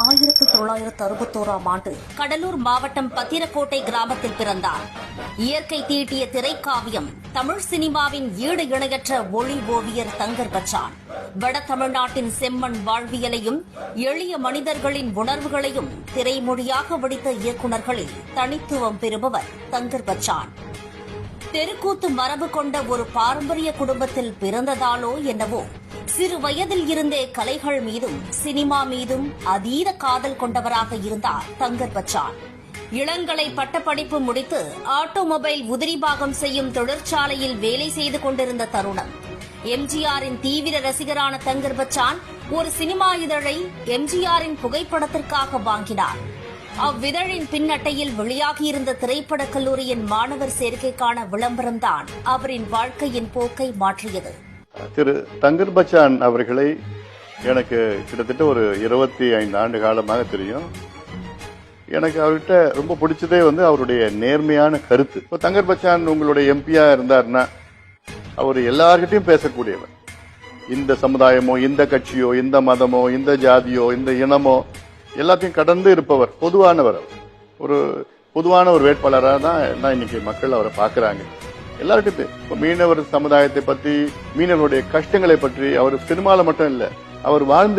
1961ஆம் ஆண்டு கடலூர் மாவட்டம் பத்திரக்கோட்டை கிராமத்தில் பிறந்தார். இயற்கை தீட்டிய திரைக்காவியம் தமிழ் சினிமாவின் ஈடு இணையற்ற ஒளி ஓவியர் தங்கர் பச்சான். வட தமிழ்நாட்டின் செம்மண் வாழ்வியலையும் எளிய மனிதர்களின் உணர்வுகளையும் திரைமொழியாக வடித்த இயக்குநர்களில் தனித்துவம் பெறுபவர் தங்கர் பச்சான். தெருக்கூத்து மரபு கொண்ட ஒரு பாரம்பரிய குடும்பத்தில் பிறந்ததாலோ என்னவோ சிறு வயதில் இருந்தே கலைகள் மீதும் சினிமா மீதும் அதீத காதல் கொண்டவராக இருந்தார் தங்கர் பச்சான். இளங்கலை பட்டப்படிப்பு முடித்து ஆட்டோமொபைல் உதிரி பாகம் செய்யும் தொழிற்சாலையில் வேலை செய்து கொண்டிருந்த தருணம் எம்ஜிஆரின் தீவிர ரசிகரான தங்கர் பச்சான் ஒரு சினிமா இதழை எம்ஜிஆரின் புகைப்படத்திற்காக வாங்கினார். அவ்விதழின் பின்னட்டையில் வெளியாகியிருந்த திரைப்படக் கல்லூரியின் மாணவர் சேர்க்கைக்கான விளம்பரம்தான் அவரின் வாழ்க்கையின் போக்கை மாற்றியது. திரு தங்கர் பச்சான் அவர்களை எனக்கு கிட்டத்தட்ட ஒரு 25 ஆண்டு காலமாக தெரியும். எனக்கு அவர்கிட்ட ரொம்ப பிடிச்சதே அவருடைய நேர்மையான கருத்து. இப்போ தங்கர் பச்சான் உங்களுடைய எம்பியா இருந்தார்னா அவர் எல்லார்கிட்டையும் பேசக்கூடியவர். இந்த சமுதாயமோ, இந்த கட்சியோ, இந்த மதமோ, இந்த ஜாதியோ, இந்த இனமோ எல்லாத்தையும் கடந்து இருப்பவர், பொதுவானவர். ஒரு பொதுவான ஒரு வேட்பாளராக தான் இன்னைக்கு மக்கள் அவரை பார்க்கறாங்க. எல்லார்கிட்டையும் இப்போ மீனவர் சமுதாயத்தை பற்றி, மீனவருடைய கஷ்டங்களை பற்றி அவர் சினிமாவில் மட்டும் இல்லை, அவர் வாழ்ந்து